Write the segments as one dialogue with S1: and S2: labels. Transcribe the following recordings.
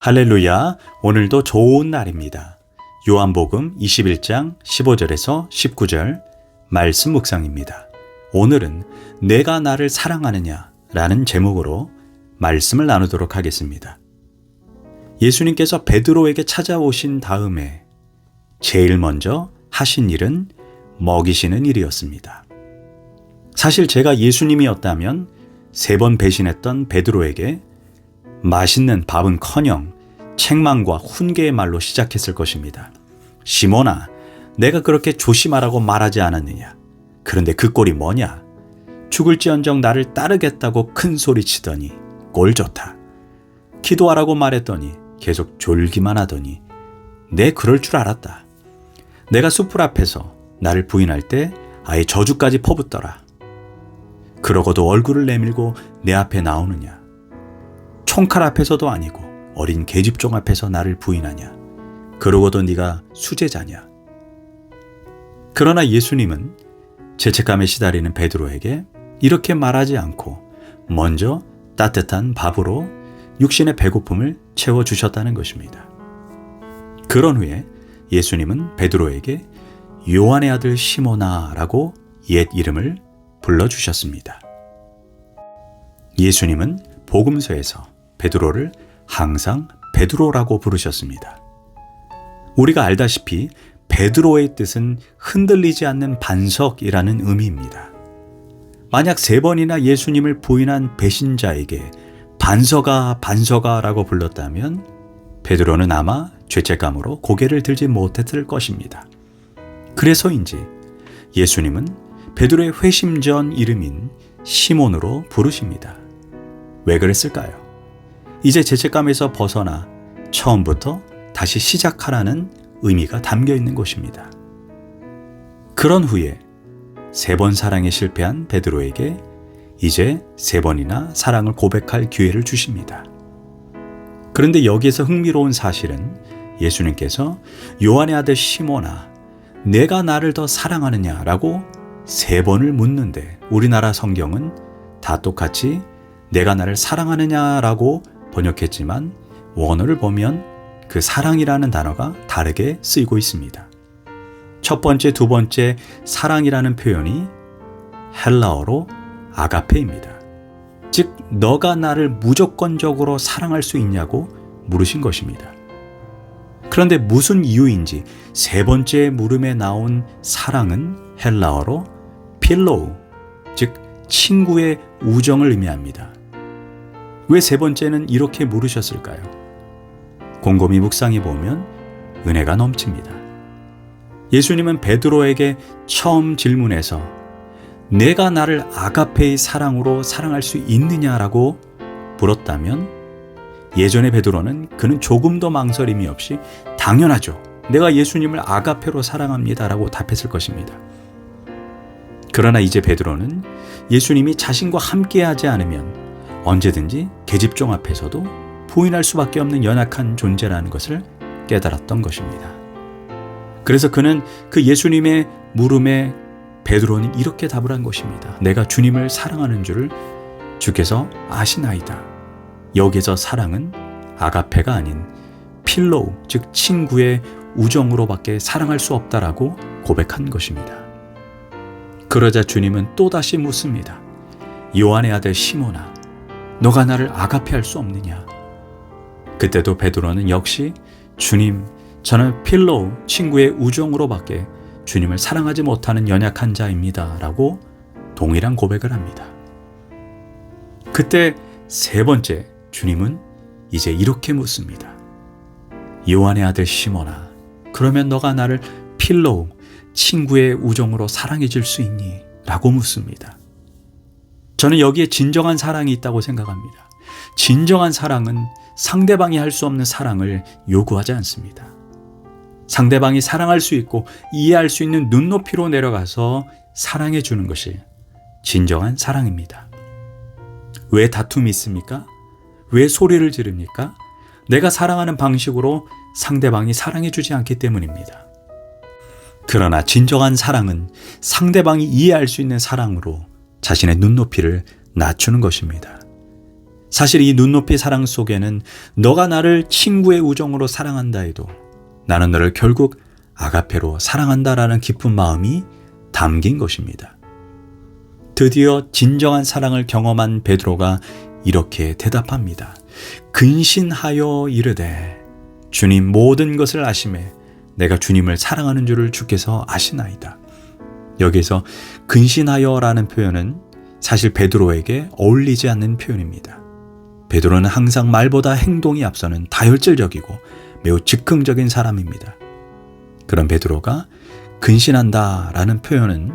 S1: 할렐루야, 오늘도 좋은 날입니다. 요한복음 21장 15절에서 19절 말씀 묵상입니다. 오늘은 내가 나를 사랑하느냐 라는 제목으로 말씀을 나누도록 하겠습니다. 예수님께서 베드로에게 찾아오신 다음에 제일 먼저 하신 일은 먹이시는 일이었습니다. 사실 제가 예수님이었다면 3번 배신했던 베드로에게 맛있는 밥은커녕 책망과 훈계의 말로 시작했을 것입니다. 시몬아, 내가 그렇게 조심하라고 말하지 않았느냐? 그런데 그 꼴이 뭐냐? 죽을지언정 나를 따르겠다고 큰 소리치더니 꼴 좋다. 기도하라고 말했더니 계속 졸기만 하더니 내 그럴 줄 알았다. 내가 숯불 앞에서 나를 부인할 때 아예 저주까지 퍼붓더라. 그러고도 얼굴을 내밀고 내 앞에 나오느냐? 총칼 앞에서도 아니고 어린 계집종 앞에서 나를 부인하냐? 그러고도 네가 수제자냐? 그러나 예수님은 죄책감에 시달리는 베드로에게 이렇게 말하지 않고 먼저 따뜻한 밥으로 육신의 배고픔을 채워주셨다는 것입니다. 그런 후에 예수님은 베드로에게 요한의 아들 시몬아라고 옛 이름을 불러주셨습니다. 예수님은 복음서에서 베드로를 항상 베드로라고 부르셨습니다. 우리가 알다시피 베드로의 뜻은 흔들리지 않는 반석이라는 의미입니다. 만약 3번이나 예수님을 부인한 배신자에게 반석아 라고 불렀다면 베드로는 아마 죄책감으로 고개를 들지 못했을 것입니다. 그래서인지 예수님은 베드로의 회심 전 이름인 시몬으로 부르십니다. 왜 그랬을까요? 이제 죄책감에서 벗어나 처음부터 다시 시작하라는 의미가 담겨 있는 것입니다. 그런 후에 3번 사랑에 실패한 베드로에게 이제 3번이나 사랑을 고백할 기회를 주십니다. 그런데 여기에서 흥미로운 사실은 예수님께서 요한의 아들 시몬아, 내가 나를 더 사랑하느냐라고 3번을 묻는데 우리나라 성경은 다 똑같이 내가 나를 사랑하느냐라고 번역했지만 원어를 보면 그 사랑이라는 단어가 다르게 쓰이고 있습니다. 첫 번째, 두 번째 사랑이라는 표현이 헬라어로 아가페입니다. 즉, 너가 나를 무조건적으로 사랑할 수 있냐고 물으신 것입니다. 그런데 무슨 이유인지 3번째 물음에 나온 사랑은 헬라어로 필로우, 즉 친구의 우정을 의미합니다. 왜 3번째는 이렇게 물으셨을까요? 곰곰이 묵상해 보면 은혜가 넘칩니다. 예수님은 베드로에게 처음 질문해서 내가 나를 아가페의 사랑으로 사랑할 수 있느냐라고 물었다면 예전의 베드로는 그는 조금도 망설임이 없이 당연하죠. 내가 예수님을 아가페로 사랑합니다라고 답했을 것입니다. 그러나 이제 베드로는 예수님이 자신과 함께하지 않으면 언제든지 계집종 앞에서도 부인할 수밖에 없는 연약한 존재라는 것을 깨달았던 것입니다. 그래서 그는 그 예수님의 물음에 베드로는 이렇게 답을 한 것입니다. 내가 주님을 사랑하는 줄을 주께서 아시나이다. 여기서 사랑은 아가페가 아닌 필로우, 즉 친구의 우정으로밖에 사랑할 수 없다라고 고백한 것입니다. 그러자 주님은 또다시 묻습니다. 요한의 아들 시몬아, 너가 나를 아가페할 수 없느냐? 그때도 베드로는 역시 주님, 저는 필로우, 친구의 우정으로밖에 주님을 사랑하지 못하는 연약한 자입니다 라고 동일한 고백을 합니다. 그때 3번째 주님은 이제 이렇게 묻습니다. 요한의 아들 시몬아, 그러면 너가 나를 필로우, 친구의 우정으로 사랑해 줄 수 있니? 라고 묻습니다. 저는 여기에 진정한 사랑이 있다고 생각합니다. 진정한 사랑은 상대방이 할 수 없는 사랑을 요구하지 않습니다. 상대방이 사랑할 수 있고 이해할 수 있는 눈높이로 내려가서 사랑해 주는 것이 진정한 사랑입니다. 왜 다툼이 있습니까? 왜 소리를 지릅니까? 내가 사랑하는 방식으로 상대방이 사랑해 주지 않기 때문입니다. 그러나 진정한 사랑은 상대방이 이해할 수 있는 사랑으로 자신의 눈높이를 낮추는 것입니다. 사실 이 눈높이 사랑 속에는 너가 나를 친구의 우정으로 사랑한다 해도 나는 너를 결국 아가페로 사랑한다라는 깊은 마음이 담긴 것입니다. 드디어 진정한 사랑을 경험한 베드로가 이렇게 대답합니다. 근신하여 이르되 주님 모든 것을 아심에 내가 주님을 사랑하는 줄을 주께서 아시나이다. 여기서 근신하여라는 표현은 사실 베드로에게 어울리지 않는 표현입니다. 베드로는 항상 말보다 행동이 앞서는 다혈질적이고 매우 즉흥적인 사람입니다. 그런 베드로가 근신한다라는 표현은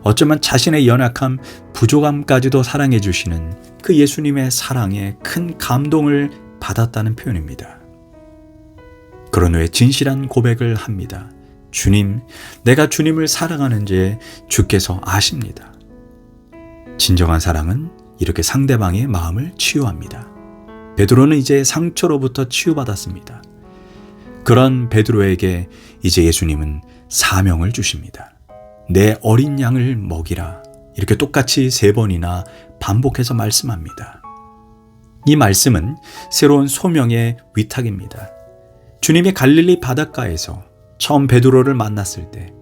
S1: 어쩌면 자신의 연약함, 부족함까지도 사랑해 주시는 그 예수님의 사랑에 큰 감동을 받았다는 표현입니다. 그런 후에 진실한 고백을 합니다. 주님, 내가 주님을 사랑하는지 주께서 아십니다. 진정한 사랑은 이렇게 상대방의 마음을 치유합니다. 베드로는 이제 상처로부터 치유받았습니다. 그런 베드로에게 이제 예수님은 사명을 주십니다. 내 어린 양을 먹이라. 이렇게 똑같이 3번이나 반복해서 말씀합니다. 이 말씀은 새로운 소명의 위탁입니다. 주님이 갈릴리 바닷가에서 처음 베드로를 만났을 때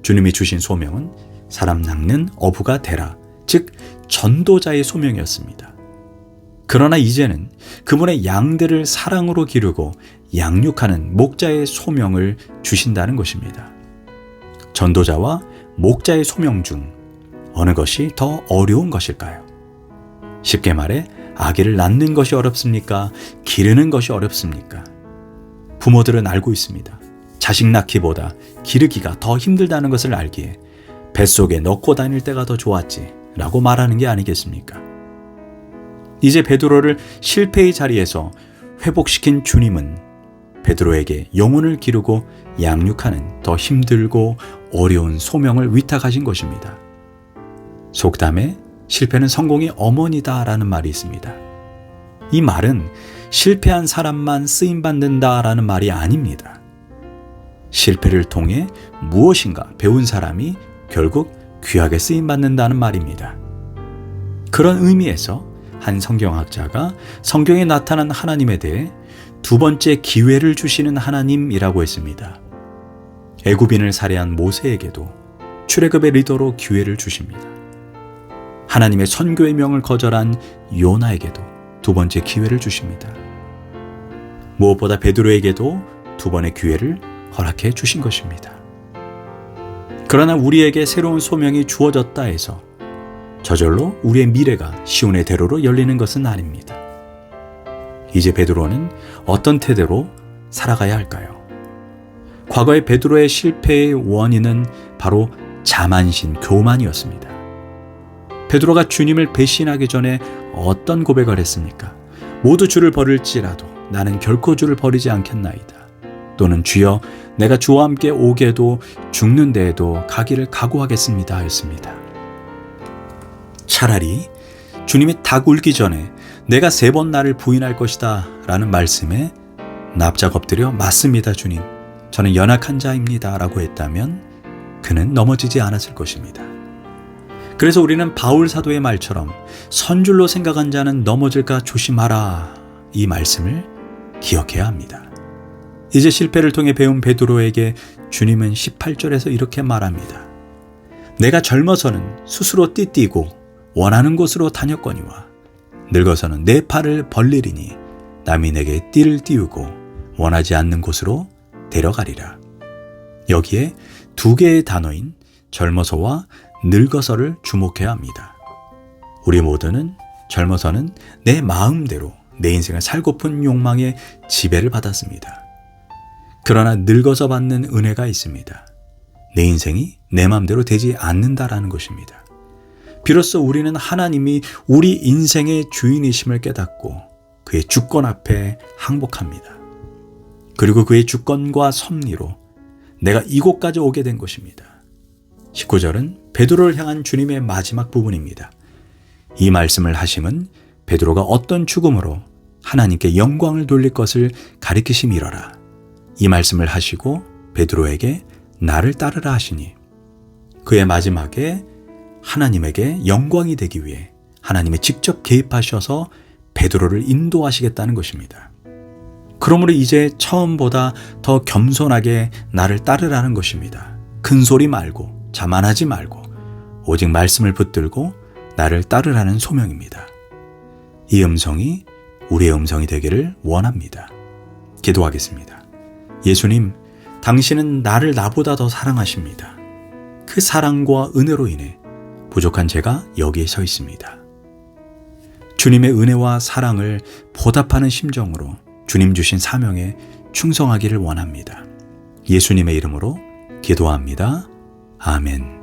S1: 주님이 주신 소명은 사람 낚는 어부가 되라, 즉 전도자의 소명이었습니다. 그러나 이제는 그분의 양들을 사랑으로 기르고 양육하는 목자의 소명을 주신다는 것입니다. 전도자와 목자의 소명 중 어느 것이 더 어려운 것일까요? 쉽게 말해 아기를 낳는 것이 어렵습니까? 기르는 것이 어렵습니까? 부모들은 알고 있습니다. 자식 낳기보다 기르기가 더 힘들다는 것을 알기에 뱃속에 넣고 다닐 때가 더 좋았지 라고 말하는 게 아니겠습니까? 이제 베드로를 실패의 자리에서 회복시킨 주님은 베드로에게 영혼을 기르고 양육하는 더 힘들고 어려운 소명을 위탁하신 것입니다. 속담에 실패는 성공의 어머니다라는 말이 있습니다. 이 말은 실패한 사람만 쓰임받는다라는 말이 아닙니다. 실패를 통해 무엇인가 배운 사람이 결국 귀하게 쓰임받는다는 말입니다. 그런 의미에서 한 성경학자가 성경에 나타난 하나님에 대해 2번째 기회를 주시는 하나님이라고 했습니다. 애굽인을 살해한 모세에게도 출애굽의 리더로 기회를 주십니다. 하나님의 선교의 명을 거절한 요나에게도 2번째 기회를 주십니다. 무엇보다 베드로에게도 2번의 기회를 허락해 주신 것입니다. 그러나 우리에게 새로운 소명이 주어졌다 해서 저절로 우리의 미래가 시온의 대로로 열리는 것은 아닙니다. 이제 베드로는 어떤 태도로 살아가야 할까요? 과거의 베드로의 실패의 원인은 바로 자만심, 교만이었습니다. 베드로가 주님을 배신하기 전에 어떤 고백을 했습니까? 모두 주를 버릴지라도 나는 결코 주를 버리지 않겠나이다. 또는 주여 내가 주와 함께 오게도 죽는 데에도 가기를 각오하겠습니다 하였습니다. 차라리 주님이 닭 울기 전에 내가 3번 나를 부인할 것이다 라는 말씀에 납작 엎드려 맞습니다 주님, 저는 연약한 자입니다 라고 했다면 그는 넘어지지 않았을 것입니다. 그래서 우리는 바울 사도의 말처럼 선줄로 생각한 자는 넘어질까 조심하라, 이 말씀을 기억해야 합니다. 이제 실패를 통해 배운 베드로에게 주님은 18절에서 이렇게 말합니다. 내가 젊어서는 스스로 띠띠고 원하는 곳으로 다녔거니와 늙어서는 내 팔을 벌리리니 남이 내게 띠를 띄우고 원하지 않는 곳으로 데려가리라. 여기에 2개의 단어인 젊어서와 늙어서를 주목해야 합니다. 우리 모두는 젊어서는 내 마음대로 내 인생을 살고픈 욕망에 지배를 받았습니다. 그러나 늙어서 받는 은혜가 있습니다. 내 인생이 내 마음대로 되지 않는다라는 것입니다. 비로소 우리는 하나님이 우리 인생의 주인이심을 깨닫고 그의 주권 앞에 항복합니다. 그리고 그의 주권과 섭리로 내가 이곳까지 오게 된 것입니다. 19절은 베드로를 향한 주님의 마지막 부분입니다. 이 말씀을 하심은 베드로가 어떤 죽음으로 하나님께 영광을 돌릴 것을 가리키심이러라. 이 말씀을 하시고 베드로에게 나를 따르라 하시니 그의 마지막에 하나님에게 영광이 되기 위해 하나님이 직접 개입하셔서 베드로를 인도하시겠다는 것입니다. 그러므로 이제 처음보다 더 겸손하게 나를 따르라는 것입니다. 큰 소리 말고 자만하지 말고 오직 말씀을 붙들고 나를 따르라는 소명입니다. 이 음성이 우리의 음성이 되기를 원합니다. 기도하겠습니다. 예수님, 당신은 나를 나보다 더 사랑하십니다. 그 사랑과 은혜로 인해 부족한 제가 여기에 서 있습니다. 주님의 은혜와 사랑을 보답하는 심정으로 주님 주신 사명에 충성하기를 원합니다. 예수님의 이름으로 기도합니다. 아멘.